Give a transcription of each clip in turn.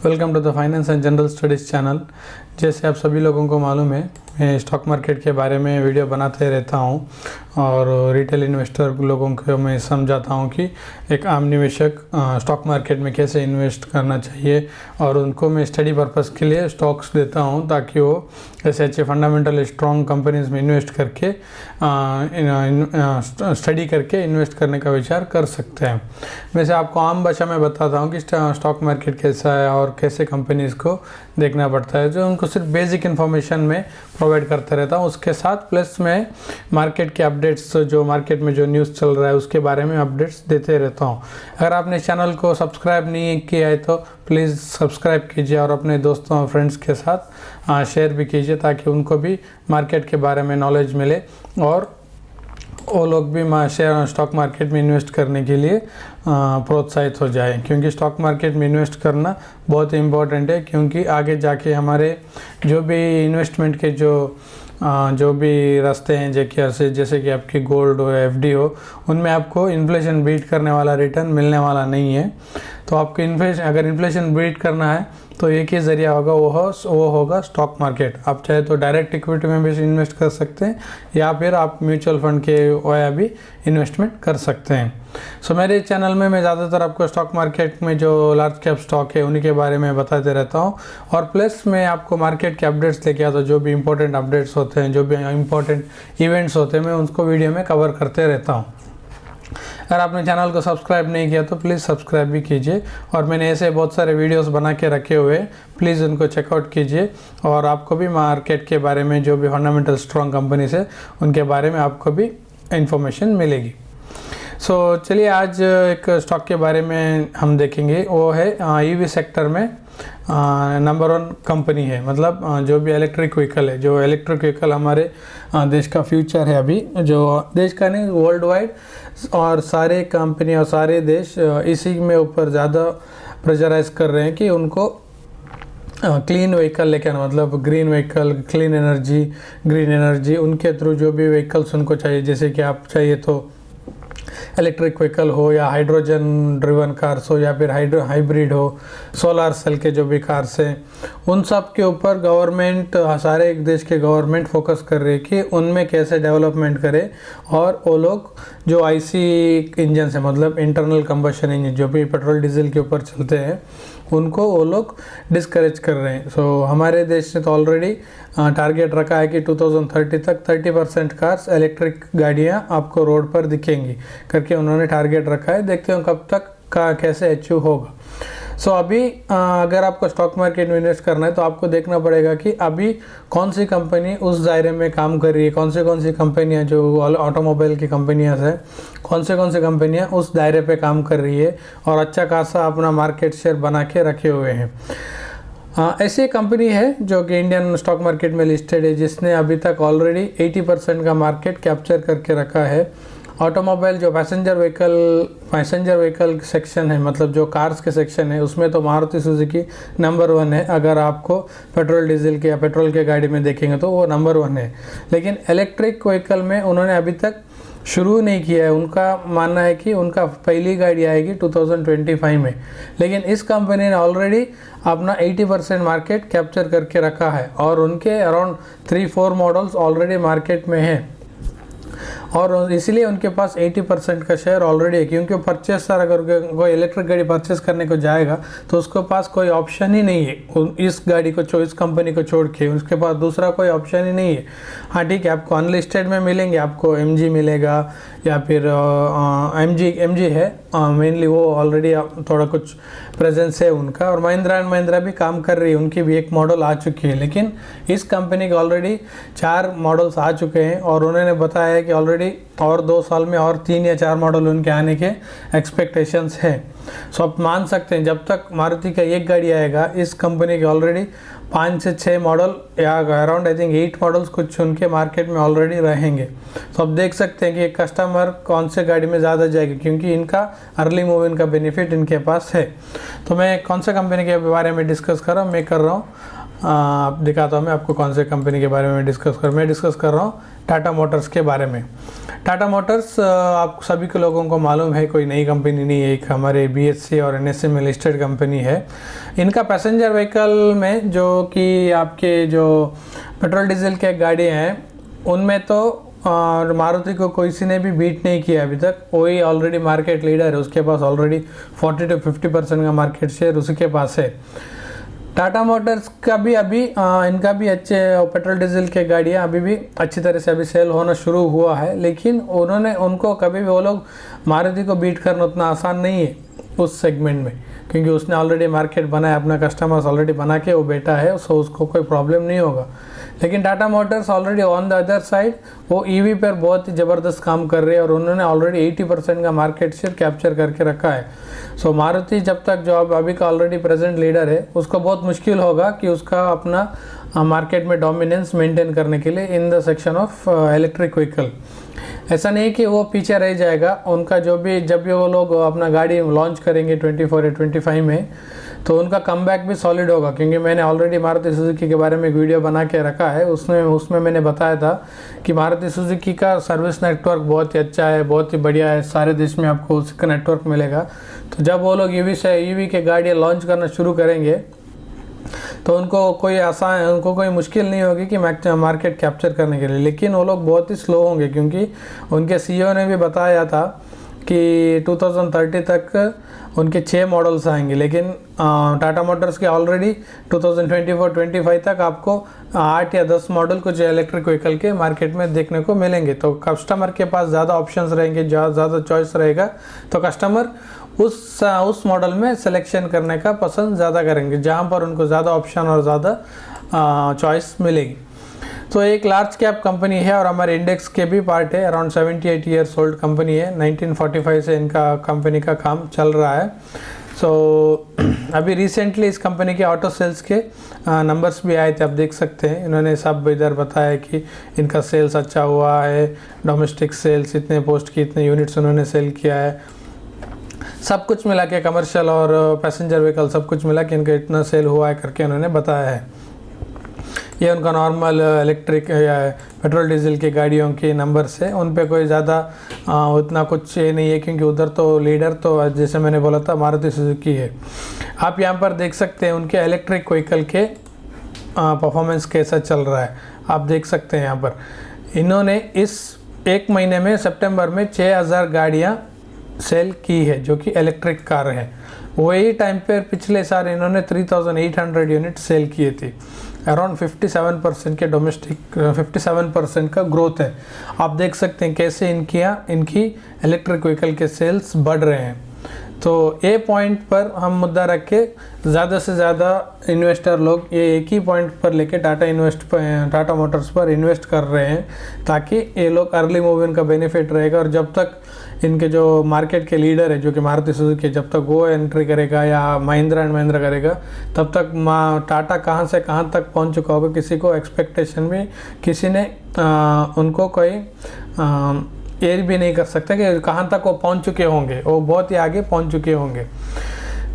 Welcome to the finance and general studies channel. जैसे आप सभी लोगों को मालूम है, मैं स्टॉक मार्केट के बारे में वीडियो बनाते रहता हूं और रिटेल इन्वेस्टर लोगों को मैं समझाता हूं कि एक आम निवेशक स्टॉक मार्केट में कैसे इन्वेस्ट करना चाहिए, और उनको मैं स्टडी पर्पस के लिए स्टॉक्स देता हूं ताकि वो ऐसे अच्छे फंडामेंटल स्ट्रॉन्ग कंपनीज में इन्वेस्ट करके स्टडी करके इन्वेस्ट करने का विचार कर सकते हैं। वैसे आपको आम भाषा में बताता हूँ कि स्टॉक मार्केट कैसा है और कैसे कंपनीज़ को देखना पड़ता है, जो उनको सिर्फ बेसिक इन्फॉर्मेशन में प्रोवाइड करता रहता हूँ। उसके साथ प्लस में मार्केट के अपडेट्स, जो मार्केट में जो न्यूज़ चल रहा है उसके बारे में अपडेट्स देते रहता हूँ। अगर आपने इस चैनल को सब्सक्राइब नहीं किया है तो प्लीज़ सब्सक्राइब कीजिए और अपने दोस्तों और फ्रेंड्स के साथ शेयर भी कीजिए ताकि उनको भी मार्केट के बारे में नॉलेज मिले और वो लोग भी शेयर स्टॉक मार्केट में इन्वेस्ट करने के लिए प्रोत्साहित हो जाए, क्योंकि स्टॉक मार्केट में इन्वेस्ट करना बहुत इम्पोर्टेंट है। क्योंकि आगे जाके हमारे जो भी इन्वेस्टमेंट के जो भी रास्ते हैं, जैसे कि आपकी गोल्ड हो, एफडी हो, उनमें आपको इन्फ्लेशन बीट करने वाला रिटर्न मिलने वाला नहीं है। तो आपको अगर इन्फ्लेशन बीट करना है तो एक ही ज़रिया होगा, वो होगा स्टॉक मार्केट। आप चाहे तो डायरेक्ट इक्विटी में भी इन्वेस्ट कर सकते हैं या फिर आप म्यूचुअल फंड के वाया भी इन्वेस्टमेंट कर सकते हैं। सो मेरे चैनल में मैं ज़्यादातर आपको स्टॉक मार्केट में जो लार्ज कैप स्टॉक है उन्हीं के बारे में बताते रहता हूँ, और प्लस मैं आपको मार्केट के अपडेट्स लेके आता हूँ। जो भी इंपॉर्टेंट अपडेट्स होते हैं, जो भी इंपॉर्टेंट इवेंट्स होते हैं, मैं उनको वीडियो में कवर करते रहता हूँ। अगर आपने चैनल को सब्सक्राइब नहीं किया तो प्लीज़ सब्सक्राइब भी कीजिए, और मैंने ऐसे बहुत सारे वीडियोस बना के रखे हुए, प्लीज़ उनको चेकआउट कीजिए और आपको भी मार्केट के बारे में, जो भी फंडामेंटल स्ट्रॉन्ग कंपनीज है उनके बारे में आपको भी इंफॉर्मेशन मिलेगी। सो चलिए आज एक स्टॉक के बारे में हम देखेंगे, वो है ईवी सेक्टर में नंबर 1 कंपनी है। मतलब जो भी इलेक्ट्रिक व्हीकल है, जो इलेक्ट्रिक व्हीकल हमारे देश का फ्यूचर है, अभी जो देश का नहीं वर्ल्ड वाइड, और सारे कंपनी और सारे देश इसी में ऊपर ज़्यादा प्रेशराइज कर रहे हैं कि उनको क्लीन व्हीकल लेके आना, मतलब green vehicle, clean energy, green energy, उनके थ्रू जो भी व्हीकल्स उनको चाहिए, जैसे कि आप चाहिए तो इलेक्ट्रिक व्हीकल हो या हाइड्रोजन ड्रिवन कार्स हो या फिर हाइब्रिड हो, सोलर सेल के जो भी कार्स हैं, उन सब के ऊपर गवर्नमेंट, सारे देश के गवर्नमेंट फोकस कर रही है कि उनमें कैसे डेवलपमेंट करे। और वो लोग जो आईसी इंजन है, मतलब इंटरनल कंबशन इंजन, जो भी पेट्रोल डीजल के ऊपर चलते हैं, उनको वो लोग डिस्करेज कर रहे हैं। सो हमारे देश ने तो ऑलरेडी टारगेट रखा है कि 2030 तक 30% कार्स, इलेक्ट्रिक गाड़ियाँ आपको रोड पर दिखेंगी करके उन्होंने टारगेट रखा है। देखते हैं कब तक का कैसे अचीव होगा। सो अभी अगर आपको स्टॉक मार्केट में इन्वेस्ट करना है तो आपको देखना पड़ेगा कि अभी कौन सी कंपनी उस दायरे में काम कर रही है, कौन सी कंपनियां जो ऑटोमोबाइल की कंपनियां हैं, कौन सी कंपनियां उस दायरे पे काम कर रही है और अच्छा खासा अपना मार्केट शेयर बना के रखे हुए हैं। ऐसी कंपनी है जो कि इंडियन स्टॉक मार्केट में लिस्टेड है, जिसने अभी तक ऑलरेडी 80% का मार्केट कैप्चर करके रखा है। ऑटोमोबाइल जो पैसेंजर व्हीकल सेक्शन है, मतलब जो कार्स के सेक्शन है, उसमें तो मारुति सुजुकी नंबर 1 है। अगर आपको पेट्रोल डीजल के या पेट्रोल के गाड़ी में देखेंगे तो वो नंबर 1 है। लेकिन इलेक्ट्रिक व्हीकल में उन्होंने अभी तक शुरू नहीं किया है। उनका मानना है कि उनका पहली गाड़ी आएगी 2025 में। लेकिन इस कंपनी ने ऑलरेडी अपना 80% मार्केट कैप्चर करके रखा है, और उनके अराउंड 3-4 मॉडल्स ऑलरेडी मार्केट में हैं, और इसीलिए उनके पास 80% का शेयर ऑलरेडी है। क्योंकि परचेसर अगर कोई इलेक्ट्रिक गाड़ी परचेस करने को जाएगा तो उसके पास कोई ऑप्शन ही नहीं है इस गाड़ी को इस कंपनी को छोड़ के, उसके पास दूसरा कोई ऑप्शन ही नहीं है। हाँ ठीक है, आपको अनलिस्टेड में मिलेंगे, आपको MG मिलेगा या फिर MG है मेनली, वो ऑलरेडी थोड़ा कुछ प्रेजेंस है उनका, और महिंद्रा एंड महिंद्रा भी काम कर रही है, उनकी भी एक मॉडल आ चुकी है। लेकिन इस कंपनी के ऑलरेडी 4 मॉडल्स आ चुके हैं, और उन्होंने बताया है कि ऑलरेडी और 2 साल में और 3 या 4 मॉडल उनके आने के एक्सपेक्टेशंस है। सो आप मान सकते हैं जब तक मारुति का एक गाड़ी आएगा, इस कंपनी के ऑलरेडी 5 से 6 मॉडल या अराउंड आई थिंक 8 मॉडल्स कुछ उनके मार्केट में ऑलरेडी रहेंगे। तो आप देख सकते हैं कि कस्टमर कौन से गाड़ी में ज़्यादा जाएगी, क्योंकि इनका अर्ली मूव इन का बेनिफिट इनके पास है। तो मैं कौन से कंपनी के बारे में डिस्कस कर रहा हूँ, मैं कर रहा हूँ, आप दिखाता हूँ मैं आपको कौन से कंपनी के बारे में डिस्कस कर रहा हूँ टाटा मोटर्स के बारे में। टाटा मोटर्स आप सभी के लोगों को मालूम है कोई नई कंपनी नहीं है, एक हमारे BSE और NSE में लिस्टेड कंपनी है। इनका पैसेंजर व्हीकल में जो कि आपके जो पेट्रोल डीजल के गाड़ियाँ हैं उनमें तो मारुति को किसी ने भी बीट नहीं किया अभी तक। वही ऑलरेडी मार्केट लीडर है, उसके पास ऑलरेडी 40 to 50% का मार्केट शेयर उसी के पास है। टाटा मोटर्स का भी अभी इनका भी अच्छे पेट्रोल डीजल के गाड़ियाँ अभी भी अच्छी तरह से अभी सेल होना शुरू हुआ है, लेकिन उनको कभी भी वो लोग मारुति को बीट करना उतना आसान नहीं है उस सेगमेंट में, क्योंकि उसने ऑलरेडी मार्केट बनाया, अपना कस्टमर्स ऑलरेडी बना के वो बैठा है, सो उसको कोई प्रॉब्लम नहीं होगा। लेकिन Tata Motors already on the other side वो EV पर बहुत ही ज़बरदस्त काम कर रहे हैं और उन्होंने ऑलरेडी 80% का मार्केट शेयर कैप्चर करके रखा है। सो मारुति जब तक जो अभी का ऑलरेडी प्रेजेंट लीडर है उसको बहुत मुश्किल होगा कि उसका अपना मार्केट में डोमिनेंस मेंटेन करने के लिए in the section of electric vehicle. ऐसा नहीं कि वो पीछे रह जाएगा, उनका जब भी वो लोग अपना गाड़ी लॉन्च करेंगे 24 या 25 में, तो उनका कमबैक भी सॉलिड होगा। क्योंकि मैंने ऑलरेडी मारुति सुजुकी के बारे में एक वीडियो बना के रखा है, उसमें मैंने बताया था कि मारुति सुजुकी का सर्विस नेटवर्क बहुत ही अच्छा है, बहुत ही बढ़िया है, सारे देश में आपको उसका नेटवर्क मिलेगा। तो जब वो लोग EV के गाड़ियाँ लॉन्च करना शुरू करेंगे तो उनको कोई मुश्किल नहीं होगी कि मार्केट कैप्चर करने के लिए। लेकिन वो लोग बहुत ही स्लो होंगे, क्योंकि उनके CEO ने भी बताया था कि 2030 तक उनके 6 मॉडल्स आएंगे, लेकिन टाटा मोटर्स के ऑलरेडी 2024-25 तक आपको 8 या 10 मॉडल कुछ इलेक्ट्रिक व्हीकल के मार्केट में देखने को मिलेंगे। तो कस्टमर के पास ज़्यादा ऑप्शंस रहेंगे, ज़्यादा चॉइस रहेगा, तो कस्टमर उस मॉडल में सिलेक्शन करने का पसंद ज़्यादा करेंगे जहाँ पर उनको ज़्यादा ऑप्शन और ज़्यादा चॉइस मिलेगी। तो एक लार्ज कैप कंपनी है और हमारे इंडेक्स के भी पार्ट है। अराउंड 78 ईयर्स ओल्ड कंपनी है, 1945 से इनका कंपनी का काम चल रहा है। सो अभी रिसेंटली इस कंपनी के ऑटो सेल्स के नंबर्स भी आए थे, आप देख सकते हैं। इन्होंने सब इधर बताया कि इनका सेल्स अच्छा हुआ है, डोमेस्टिक सेल्स इतने पोस्ट की, इतने यूनिट्स उन्होंने सेल किया है, सब कुछ मिला के कमर्शियल और पैसेंजर व्हीकल सब कुछ मिला के इनका इतना सेल हुआ है करके उन्होंने बताया है। ये उनका नॉर्मल इलेक्ट्रिक या पेट्रोल डीजल की गाड़ियों के नंबर्स है, उन पे कोई ज़्यादा उतना कुछ ये नहीं है, क्योंकि उधर तो लीडर तो जैसे मैंने बोला था मारुति सुजुकी है। आप यहाँ पर देख सकते हैं उनके इलेक्ट्रिक व्हीकल के परफॉर्मेंस कैसा चल रहा है, आप देख सकते हैं। यहाँ पर इन्होंने इस एक महीने में सितंबर में 6000 गाड़ियाँ सेल की है जो कि इलेक्ट्रिक कार है। वही टाइम पर पिछले साल इन्होंने 3800 यूनिट सेल किए थे। अराउंड 57% के डोमेस्टिक 57% का ग्रोथ है। आप देख सकते हैं कैसे इनकी इलेक्ट्रिक व्हीकल के सेल्स बढ़ रहे हैं। तो ये पॉइंट पर हम मुद्दा रख के ज़्यादा से ज़्यादा इन्वेस्टर लोग ये एक ही पॉइंट पर लेके टाटा मोटर्स पर इन्वेस्ट कर रहे हैं, ताकि ये लोग अर्ली मूविंग का बेनिफिट रहेगा। और जब तक इनके जो मार्केट के लीडर है जो कि मारुति सुजुकी, जब तक वो एंट्री करेगा या महिंद्रा एंड महिंद्रा करेगा, तब तक टाटा कहाँ से कहाँ तक पहुँच चुका होगा, किसी को एक्सपेक्टेशन भी किसी ने उनको कोई ये भी नहीं कर सकता कि कहाँ तक वो पहुँच चुके होंगे, वो बहुत ही आगे पहुँच चुके होंगे।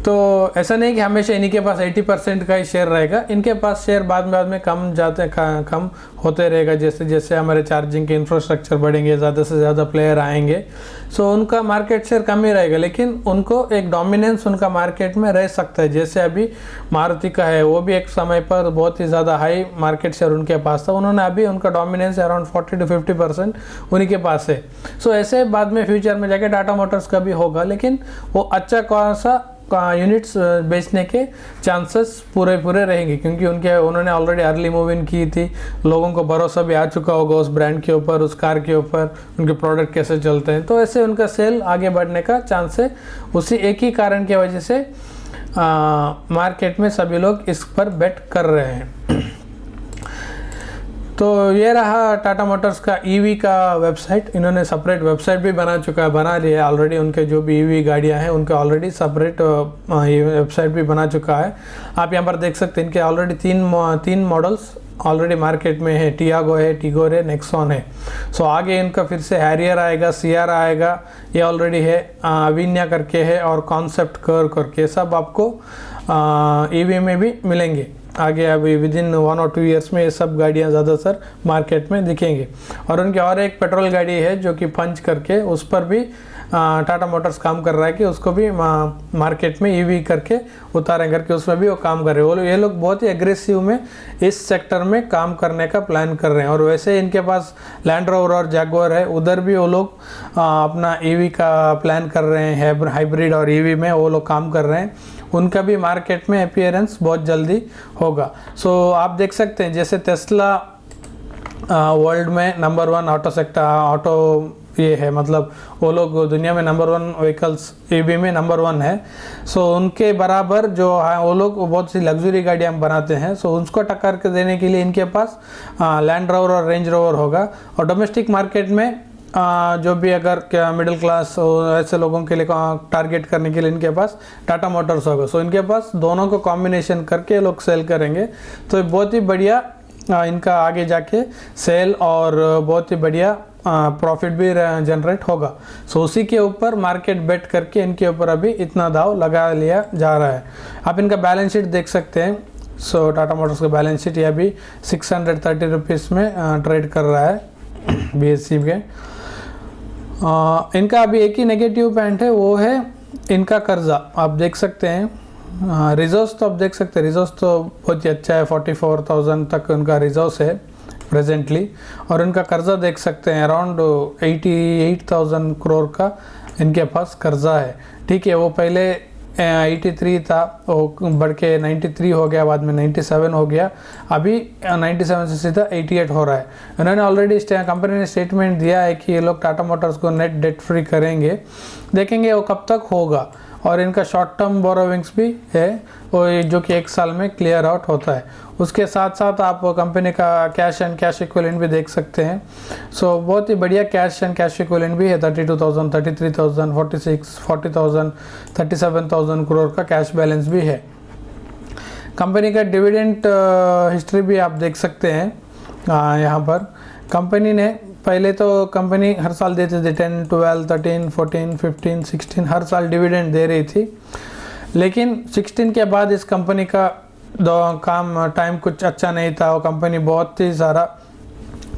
तो ऐसा नहीं कि हमेशा इन्हीं के पास 80% का ही शेयर रहेगा, इनके पास शेयर बाद में कम होते रहेगा। जैसे जैसे हमारे चार्जिंग के इंफ्रास्ट्रक्चर बढ़ेंगे, ज़्यादा से ज़्यादा प्लेयर आएंगे, सो उनका मार्केट शेयर कम ही रहेगा, लेकिन उनको एक डोमिनेंस उनका मार्केट में रह सकता है। जैसे अभी मारुति का है, वो भी एक समय पर बहुत ही ज़्यादा हाई मार्केट शेयर उनके पास था, उन्होंने अभी उनका डोमिनेंस अराउंड 40 to 50% उन्हीं के पास है। सो ऐसे बाद में फ्यूचर में जाके टाटा मोटर्स का भी होगा, लेकिन वो अच्छा कौन सा यूनिट्स बेचने के चांसेस पूरे रहेंगे, क्योंकि उन्होंने ऑलरेडी अर्ली मूविंग की थी, लोगों को भरोसा भी आ चुका होगा उस ब्रांड के ऊपर, उस कार के ऊपर, उनके प्रोडक्ट कैसे चलते हैं। तो ऐसे उनका सेल आगे बढ़ने का चांस है। उसी एक ही कारण की वजह से मार्केट में सभी लोग इस पर बेट कर रहे हैं। तो ये रहा टाटा मोटर्स का EV का वेबसाइट। इन्होंने सेपरेट वेबसाइट भी बना लिया है ऑलरेडी। उनके जो भी EV गाड़ियां हैं उनके ऑलरेडी सेपरेट वेबसाइट भी बना चुका है। आप यहाँ पर देख सकते हैं इनके ऑलरेडी तीन मॉडल्स ऑलरेडी मार्केट में है, टियागो है, टिगोर है, नेक्सॉन है। सो आगे इनका फिर से हैरियर आएगा, सियार आएगा, ये ऑलरेडी है, अविन्या करके है, और कॉन्सेप्ट कर करके सब आपको EV में भी मिलेंगे। आगे अभी विद इन 1 और 2 ईयर्स में ये सब गाड़ियाँ ज़्यादातर मार्केट में दिखेंगी। और उनकी और एक पेट्रोल गाड़ी है जो कि पंच करके, उस पर भी टाटा मोटर्स काम कर रहा है कि उसको भी मार्केट में ईवी करके उतारें करके, उसमें भी वो काम कर रहे हैं। ये लोग बहुत ही एग्रेसिव में इस सेक्टर में काम करने का प्लान कर रहे हैं। और वैसे इनके पास लैंड रोवर और जैगुआर है, उधर भी वो लोग अपना ईवी का प्लान कर रहे हैं, हाइब्रिड और ईवी में वो लोग काम कर रहे हैं। उनका भी मार्केट में अपीयरेंस बहुत जल्दी होगा। सो आप देख सकते हैं जैसे टेस्ला वर्ल्ड में नंबर 1 ऑटो सेक्टर ऑटो ये है, मतलब वो लोग दुनिया में नंबर 1 व्हीकल्स ईवी में नंबर 1 है। सो उनके बराबर जो है वो लोग बहुत सी लग्जरी गाड़ियाँ बनाते हैं। सो उसको टक्कर के देने के लिए इनके पास लैंड रोवर और रेंज रोवर होगा। और डोमेस्टिक मार्केट में जो भी अगर क्या मिडिल क्लास ऐसे लोगों के लिए टारगेट करने के लिए इनके पास टाटा मोटर्स होगा। सो इनके पास दोनों को कॉम्बिनेशन करके लोग सेल करेंगे, तो बहुत ही बढ़िया इनका आगे जाके सेल और बहुत ही बढ़िया प्रॉफिट भी जनरेट होगा। सो उसी के ऊपर मार्केट बेट करके इनके ऊपर अभी इतना दाव लगा लिया जा रहा है। आप इनका बैलेंस शीट देख सकते हैं। सो टाटा मोटर्स का बैलेंस शीट ये अभी 630 रुपीज़ में ट्रेड कर रहा है BSE के। इनका अभी एक ही नेगेटिव पॉइंट है, वो है इनका कर्जा। आप देख सकते हैं रिजर्व्स तो आप देख सकते हैं, रिजर्व्स तो बहुत ही अच्छा है, 44,000 तक उनका रिजर्व्स है प्रेजेंटली। और इनका कर्जा देख सकते हैं अराउंड 88,000 करोड़ का इनके पास कर्जा है। ठीक है, वो पहले 83 था, वो बढ़ के 93 हो गया, बाद में 97 हो गया, अभी 97 से सीधा 88 हो रहा है। उन्होंने ऑलरेडी कंपनी ने स्टेटमेंट दिया है कि ये लोग टाटा मोटर्स को नेट डेट फ्री करेंगे। देखेंगे वो कब तक होगा। और इनका शॉर्ट टर्म बोरोविंग्स भी है, वो जो कि 1 साल में क्लियर आउट होता है। उसके साथ साथ आप कंपनी का कैश एंड कैश इक्विवेलेंट भी देख सकते हैं। सो बहुत ही बढ़िया कैश एंड कैश इक्विवेलेंट भी है, 32,000, 33,000, 46, 40,000, 37,000 करोड़ का कैश बैलेंस भी है। कंपनी का डिविडेंड हिस्ट्री भी आप देख सकते हैं। यहाँ पर कंपनी ने पहले तो कंपनी हर साल देती थी 10, 12, 13, 14, 15, 16 हर साल डिविडेंड दे रही थी। लेकिन 16 के बाद इस कंपनी का टाइम कुछ अच्छा नहीं था। वो कंपनी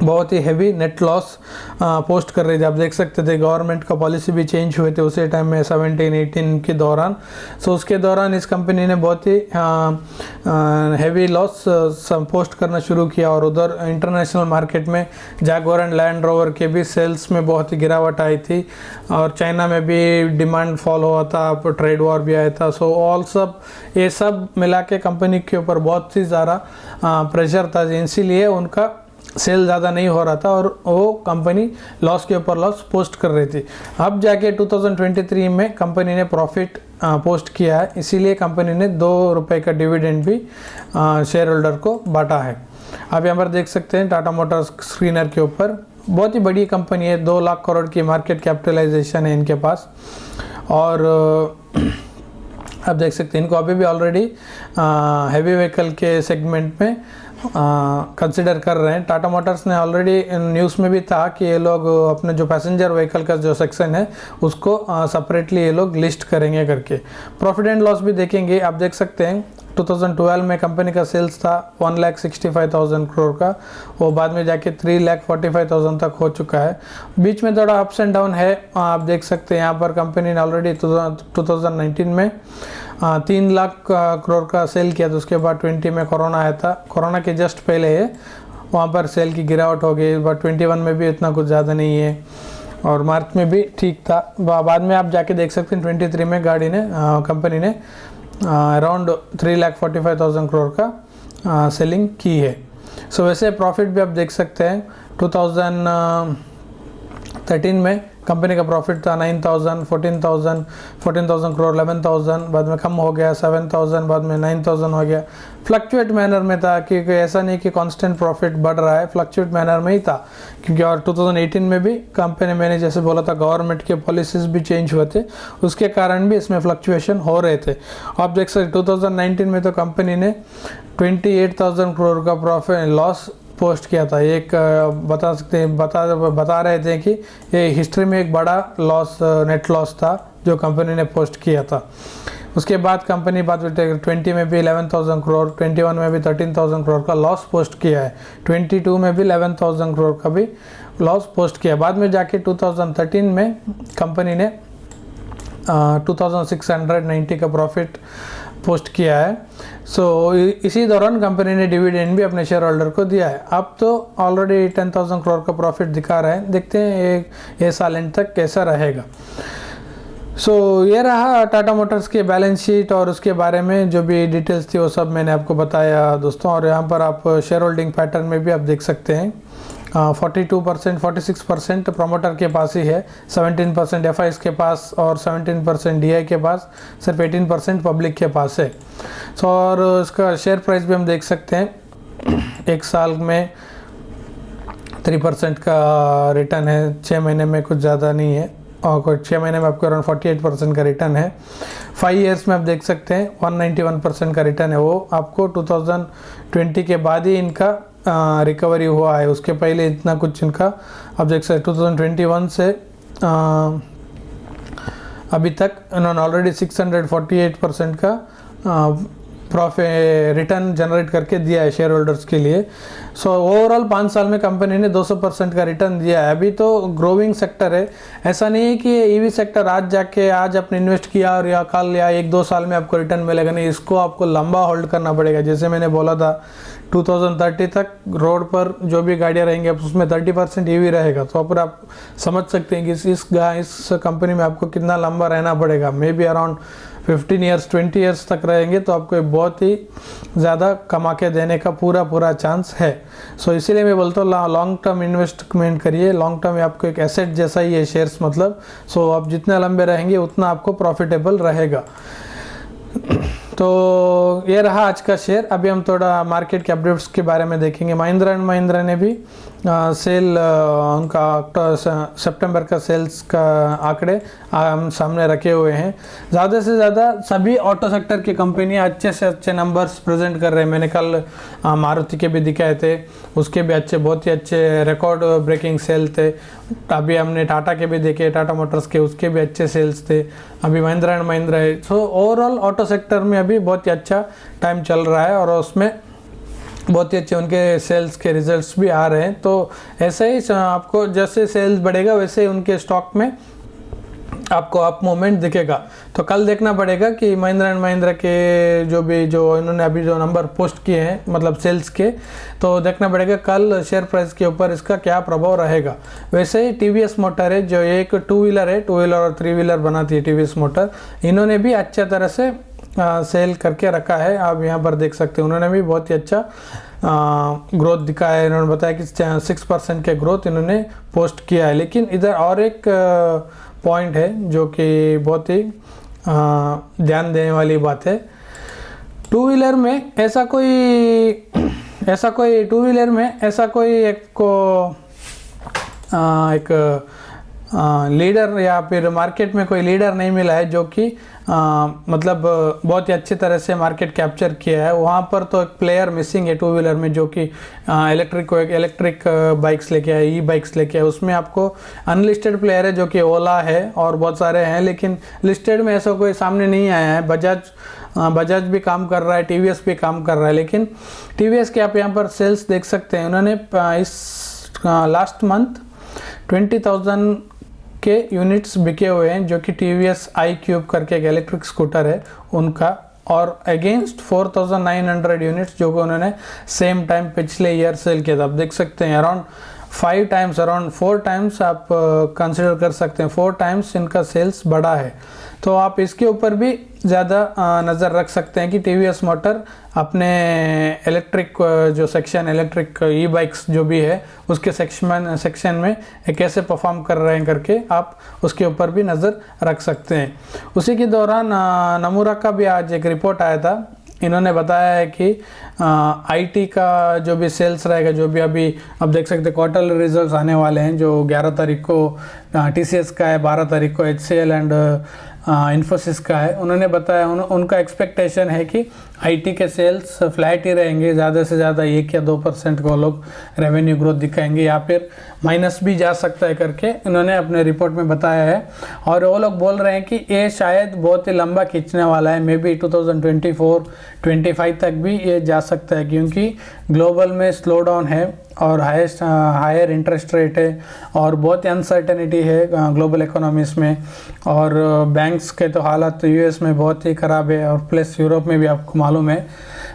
बहुत ही हेवी नेट लॉस पोस्ट कर रही थी। आप देख सकते थे गवर्नमेंट का पॉलिसी भी चेंज हुए थे उसी टाइम में 17-18 के दौरान। सो उसके दौरान इस कंपनी ने बहुत ही हेवी लॉस पोस्ट करना शुरू किया। और उधर इंटरनेशनल मार्केट में जैगुआर एंड लैंड रोवर के भी सेल्स में बहुत ही गिरावट आई थी। और चाइना में भी डिमांड फॉल हुआ था, ट्रेड वॉर भी आया था। सो ये सब मिला के कंपनी के ऊपर बहुत ही ज़्यादा प्रेशर था, इसीलिए उनका सेल ज़्यादा नहीं हो रहा था और वो कंपनी लॉस के ऊपर लॉस पोस्ट कर रही थी। अब जाके 2023 में कंपनी ने प्रॉफिट पोस्ट किया है, इसीलिए कंपनी ने 2 रुपये का डिविडेंड भी शेयर होल्डर को बांटा है। आप यहाँ पर देख सकते हैं टाटा मोटर्स स्क्रीनर के ऊपर, बहुत ही बड़ी कंपनी है, 2 लाख करोड़ की मार्केट कैपिटलाइजेशन है इनके पास। और आप देख सकते हैं इनको अभी भी ऑलरेडी हैवी व्हीकल के सेगमेंट में कंसिडर कर रहे हैं। टाटा मोटर्स ने ऑलरेडी न्यूज़ में भी था कि ये लोग अपने जो पैसेंजर व्हीकल का जो सेक्शन है उसको सेपरेटली ये लोग लिस्ट करेंगे करके। प्रॉफिट एंड लॉस भी देखेंगे। आप देख सकते हैं 2012 में कंपनी का सेल्स था 1,65,000 करोड़ का, वो बाद में जाके 3,45,000 तक हो चुका है। बीच में थोड़ा अप्स एंड डाउन है। आप देख सकते हैं यहाँ पर कंपनी ने ऑलरेडी 2019 में 3 लाख करोड़ का सेल किया था। उसके बाद 20 में कोरोना आया था, कोरोना के जस्ट पहले है वहाँ पर सेल की गिरावट हो गई। बट 21 में भी इतना कुछ ज़्यादा नहीं है और मार्च में भी ठीक था। बाद में आप जाके देख सकते हैं 23 में कंपनी ने अराउंड 3,45,000 करोड़ का सेलिंग की है। सो वैसे प्रॉफिट भी आप देख सकते हैं 2013 में कंपनी का प्रॉफिट था 9,000, 14,000 करोड़, 11,000, बाद में कम हो गया 7,000, बाद में 9,000 हो गया। फ्लक्चुएट मैनर में था, क्योंकि ऐसा नहीं कि कांस्टेंट प्रॉफिट बढ़ रहा है, फ्लक्चुएट मैनर में ही था। क्योंकि और 2018 में भी कंपनी, मैंने जैसे बोला था, गवर्नमेंट के पॉलिसीज भी चेंज हुए थे, उसके कारण भी इसमें फ्लक्चुएशन हो रहे थे। आप देख सकते 2019 में तो कंपनी ने 28,000 करोड़ का प्रॉफिट लॉस पोस्ट किया था। एक बता रहे थे कि ये हिस्ट्री में एक बड़ा लॉस, नेट लॉस था जो कंपनी ने पोस्ट किया था। उसके बाद कंपनी बात 20 में भी 11,000 करोड़, 21 में भी 13,000 करोड़ का लॉस पोस्ट किया है, 22 में भी 11,000 करोड़ का भी लॉस पोस्ट किया। बाद में जाके 2013 में कंपनी ने 2,690 का प्रॉफिट पोस्ट किया है। सो इसी दौरान कंपनी ने डिविडेंड भी अपने शेयर होल्डर को दिया है। अब तो ऑलरेडी 10,000 करोड़ का प्रॉफिट दिखा रहा है, देखते हैं ये साल एंड तक कैसा रहेगा। ये रहा टाटा मोटर्स के बैलेंस शीट और उसके बारे में जो भी डिटेल्स थी वो सब मैंने आपको बताया दोस्तों। और यहाँ पर आप शेयर होल्डिंग पैटर्न में भी आप देख सकते हैं 42%, 46% प्रमोटर के पास ही है, 17% एफआईज के पास और 17% डीआई के पास, सिर्फ 18% पब्लिक के पास है। और उसका शेयर प्राइस भी हम देख सकते हैं, एक साल में 3% का रिटर्न है, 6 महीने में कुछ ज़्यादा नहीं है, और 6 महीने में आपको अराउंड 48% का रिटर्न है। 5 ईयर्स में आप देख सकते हैं 191% का रिटर्न है। वो आपको 2020 के बाद ही इनका रिकवरी हुआ है, उसके पहले इतना कुछ इनका आप देख सकते 2021 से अभी तक इन्होंने ऑलरेडी 648% का प्रॉफिट रिटर्न जनरेट करके दिया है शेयर होल्डर्स के लिए। ओवरऑल 5 साल में कंपनी ने 200% का रिटर्न दिया है। अभी तो ग्रोइंग सेक्टर है, ऐसा नहीं है कि ईवी सेक्टर आज आपने इन्वेस्ट किया और या कल या 1-2 साल में आपको रिटर्न मिलेगा, नहीं, इसको आपको लंबा होल्ड करना पड़ेगा। जैसे मैंने बोला था 2030 तक रोड पर जो भी गाड़ियाँ रहेंगी उसमें 30% ईवी रहेगा। तो अब आप समझ सकते हैं कि इस कंपनी में आपको कितना लंबा रहना पड़ेगा। May be around 15 years 20 years तक रहेंगे तो आपको बहुत ही ज़्यादा कमा के देने का पूरा चांस है। इसीलिए मैं बोलता हूँ लॉन्ग टर्म इन्वेस्टमेंट करिए। लॉन्ग टर्म आपको एक एसेट जैसा ही है शेयर्स, मतलब आप जितने लंबे रहेंगे उतना आपको प्रॉफिटेबल रहेगा। तो ये रहा आज का शेयर। अभी हम थोड़ा मार्केट के अपडेट्स के बारे में देखेंगे। महिंद्रा एंड महिंद्रा ने भी सेल उनका सितंबर का सेल्स का आंकड़े हम सामने रखे हुए हैं। ज़्यादा से ज़्यादा सभी ऑटो सेक्टर की कंपनियां अच्छे से अच्छे नंबर्स प्रेजेंट कर रहे हैं। मैंने कल मारुति के भी दिखाए थे, उसके भी बहुत ही अच्छे रिकॉर्ड ब्रेकिंग सेल थे। अभी हमने टाटा के भी देखे, टाटा मोटर्स के, उसके भी अच्छे सेल्स थे। अभी महिंद्रा एंड महिंद्रा है। ओवरऑल ऑटो सेक्टर में अभी बहुत ही अच्छा टाइम चल रहा है और उसमें बहुत ही अच्छे उनके सेल्स के रिजल्ट्स भी आ रहे हैं। तो ऐसे ही आपको जैसे सेल्स बढ़ेगा वैसे ही उनके स्टॉक में आपको अप मूवमेंट दिखेगा। तो कल देखना पड़ेगा कि महिंद्रा एंड महिंद्रा के जो इन्होंने अभी जो नंबर पोस्ट किए हैं मतलब सेल्स के, तो देखना पड़ेगा कल शेयर प्राइस के ऊपर इसका क्या प्रभाव रहेगा। वैसे ही टीवीएस मोटर है जो एक 2 व्हीलर है, 2 व्हीलर और 3 व्हीलर बनाती है टीवीएस मोटर, इन्होंने भी अच्छे तरह से सेल करके रखा है। आप यहाँ पर देख सकते हैं उन्होंने भी बहुत ही अच्छा ग्रोथ दिखाया है। इन्होंने बताया कि 6% के ग्रोथ इन्होंने पोस्ट किया है। लेकिन इधर और एक पॉइंट है जो कि बहुत ही ध्यान देने वाली बात है। 2 व्हीलर में ऐसा कोई एक लीडर या फिर मार्केट में कोई लीडर नहीं मिला है जो कि मतलब बहुत ही अच्छी तरह से मार्केट कैप्चर किया है। वहाँ पर तो एक प्लेयर मिसिंग है 2 व्हीलर में, जो कि इलेक्ट्रिक बाइक्स लेके आए, ई बाइक्स लेके आए। उसमें आपको अनलिस्टेड प्लेयर है जो कि ओला है और बहुत सारे हैं, लेकिन लिस्टेड में ऐसा कोई सामने नहीं आया है। बजाज भी काम कर रहा है, टीवीएस भी काम कर रहा है। लेकिन टीवीएस के आप यहाँ पर सेल्स देख सकते हैं। उन्होंने इस लास्ट मंथ 20,000 के यूनिट्स बिके हुए हैं, जो कि टीवीएस आई क्यूब करके एक इलेक्ट्रिक स्कूटर है उनका, और अगेंस्ट 4,900 यूनिट्स जो कि उन्होंने सेम टाइम पिछले ईयर सेल किया था। आप देख सकते हैं अराउंड 4 टाइम्स आप कंसिडर कर सकते हैं, 4 टाइम्स इनका सेल्स बढ़ा है। तो आप इसके ऊपर भी ज़्यादा नज़र रख सकते हैं कि टीवीएस मोटर अपने इलेक्ट्रिक जो सेक्शन, इलेक्ट्रिक ई बाइक्स जो भी है उसके सेक्शन में कैसे परफॉर्म कर रहे हैं करके आप उसके ऊपर भी नज़र रख सकते हैं। उसी के दौरान नमूरा का भी आज एक रिपोर्ट आया था। इन्होंने बताया है कि आईटी का जो भी सेल्स रहेगा, जो भी अभी आप देख सकते हैं क्वार्टरली रिजल्ट्स आने वाले हैं, जो 11 तारीख को टीसीएस का है, 12 तारीख को एचसीएल एंड इन्फोसिस का है। उन्होंने बताया उनका एक्सपेक्टेशन है कि आईटी के सेल्स फ्लैट ही रहेंगे, ज़्यादा से ज़्यादा 1 या 2% को लोग रेवेन्यू ग्रोथ दिखाएंगे या फिर माइनस भी जा सकता है करके इन्होंने अपने रिपोर्ट में बताया है। और वो लोग बोल रहे हैं कि ये शायद बहुत ही लंबा खींचने वाला है, मे बी 2024-25 तक भी ये जा सकता है, क्योंकि ग्लोबल में स्लो डाउन है और हायर इंटरेस्ट रेट है और बहुत ही अनसर्टेनिटी है ग्लोबल इकोनॉमीज में, और बैंक्स के तो हालत यूएस में बहुत ही ख़राब है और प्लस यूरोप में भी आपको मालूम है।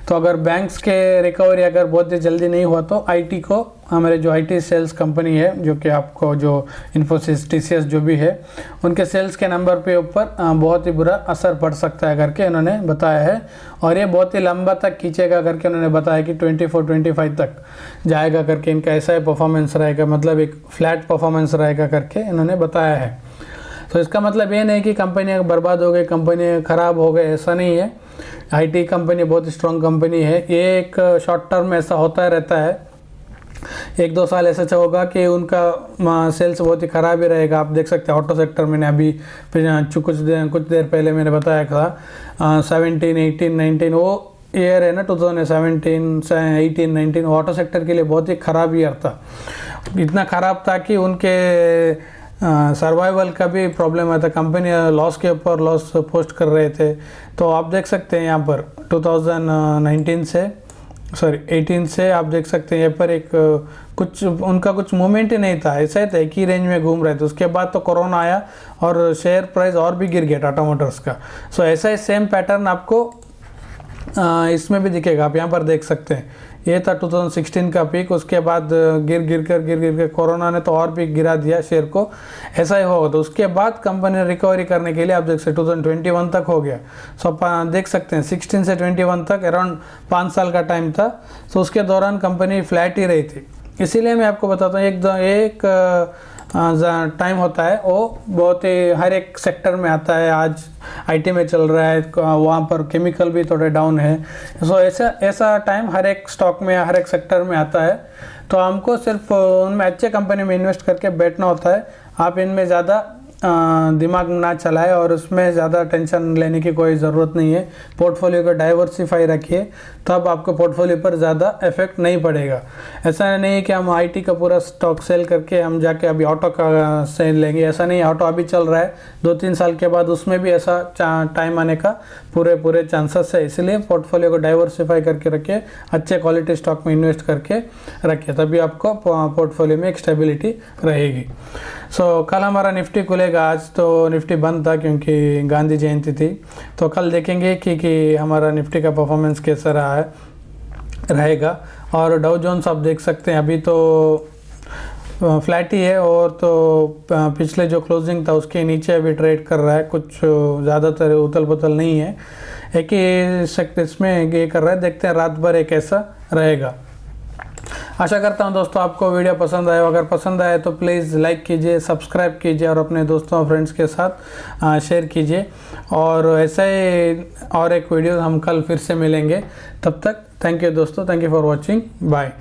तो अगर बैंक्स के रिकवरी अगर बहुत ही जल्दी नहीं हुआ तो आईटी को, हमारे जो आईटी सेल्स कंपनी है जो कि आपको जो इन्फोसिस टीसीएस जो भी है उनके सेल्स के नंबर पे ऊपर बहुत ही बुरा असर पड़ सकता है करके इन्होंने बताया है। और ये बहुत ही लंबा तक खींचेगा करके उन्होंने बताया कि 24-25 तक जाएगा करके इनका ऐसा ही परफॉर्मेंस रहेगा, मतलब एक फ्लैट परफॉर्मेंस रहेगा करके इन्होंने बताया है। तो इसका मतलब ये नहीं कि कंपनियाँ बर्बाद हो गई, कंपनी ख़राब हो गई, ऐसा नहीं है। आईटी कंपनी बहुत स्ट्रॉन्ग कंपनी है। ये एक शॉर्ट टर्म में ऐसा होता रहता है, 1-2 साल ऐसा होगा कि उनका सेल्स बहुत ही ख़राब ही रहेगा। आप देख सकते हैं ऑटो सेक्टर मैंने अभी कुछ देर पहले मैंने बताया था 17, 18, 19 वो ईयर है ना, 2017, 18, 19 ऑटो सेक्टर के लिए बहुत ही ख़राब ईयर था। इतना ख़राब था कि उनके सर्वाइवल का भी प्रॉब्लम आता, कंपनी लॉस के ऊपर लॉस पोस्ट कर रहे थे। तो आप देख सकते हैं यहाँ पर 18 से आप देख सकते हैं यहाँ पर एक कुछ उनका कुछ मूवमेंट ही नहीं था, ऐसा ही था, एक ही रेंज में घूम रहे थे। उसके बाद तो कोरोना आया और शेयर प्राइस और भी गिर गया टाटा मोटर्स का। सो ऐसा ही सेम पैटर्न आपको इसमें भी दिखेगा। आप यहाँ पर देख सकते हैं ये था 2016 का पीक, उसके बाद गिर कर कोरोना ने तो और भी गिरा दिया शेयर को, ऐसा ही होगा। तो उसके बाद कंपनी ने रिकवरी करने के लिए आप देख सकते 2021 तक हो गया। सो आप देख सकते हैं 16 से 21 तक अराउंड 5 साल का टाइम था। तो उसके दौरान कंपनी फ्लैट ही रही थी। इसीलिए मैं आपको बताता हूँ एक टाइम होता है वो बहुत ही हर एक सेक्टर में आता है। आज आईटी में चल रहा है, वहाँ पर केमिकल भी थोड़े डाउन है। सो ऐसा टाइम हर एक स्टॉक में हर एक सेक्टर में आता है। तो हमको सिर्फ उनमें अच्छे कंपनी में इन्वेस्ट करके बैठना होता है। आप इनमें ज़्यादा दिमाग ना चलाए और उसमें ज़्यादा टेंशन लेने की कोई ज़रूरत नहीं है। पोर्टफोलियो को डाइवर्सिफाई रखिए, तब आपको पोर्टफोलियो पर ज़्यादा इफेक्ट नहीं पड़ेगा। ऐसा नहीं है कि हम आईटी का पूरा स्टॉक सेल करके हम जाके अभी ऑटो का सेल लेंगे, ऐसा नहीं। ऑटो अभी चल रहा है, 2-3 साल के बाद उसमें भी ऐसा टाइम आने का पूरे चांसेस है। इसलिए पोर्टफोलियो को डाइवर्सिफाई करके रखिए, अच्छे क्वालिटी स्टॉक में इन्वेस्ट करके रखिए, तभी आपको पोर्टफोलियो में एक स्टेबिलिटी रहेगी। सो कल हमारा निफ्टी खुलेगा, आज तो निफ्टी बंद था क्योंकि गांधी जयंती थी। तो कल देखेंगे कि हमारा निफ्टी का परफॉर्मेंस कैसा रहेगा। और डाउ जोन्स आप देख सकते हैं अभी तो फ्लैट ही है, और तो पिछले जो क्लोजिंग था उसके नीचे अभी ट्रेड कर रहा है, कुछ ज़्यादातर उथल पुथल नहीं है। एक ही सेक्टर इसमें ये कर रहा है, देखते हैं रात भर एक ऐसा रहेगा। आशा करता हूं दोस्तों आपको वीडियो पसंद आया। अगर पसंद आए तो प्लीज़ लाइक कीजिए, सब्सक्राइब कीजिए और अपने दोस्तों और फ्रेंड्स के साथ शेयर कीजिए। और ऐसा ही और एक वीडियो हम कल फिर से मिलेंगे। तब तक थैंक यू दोस्तों, thank you for watching, bye.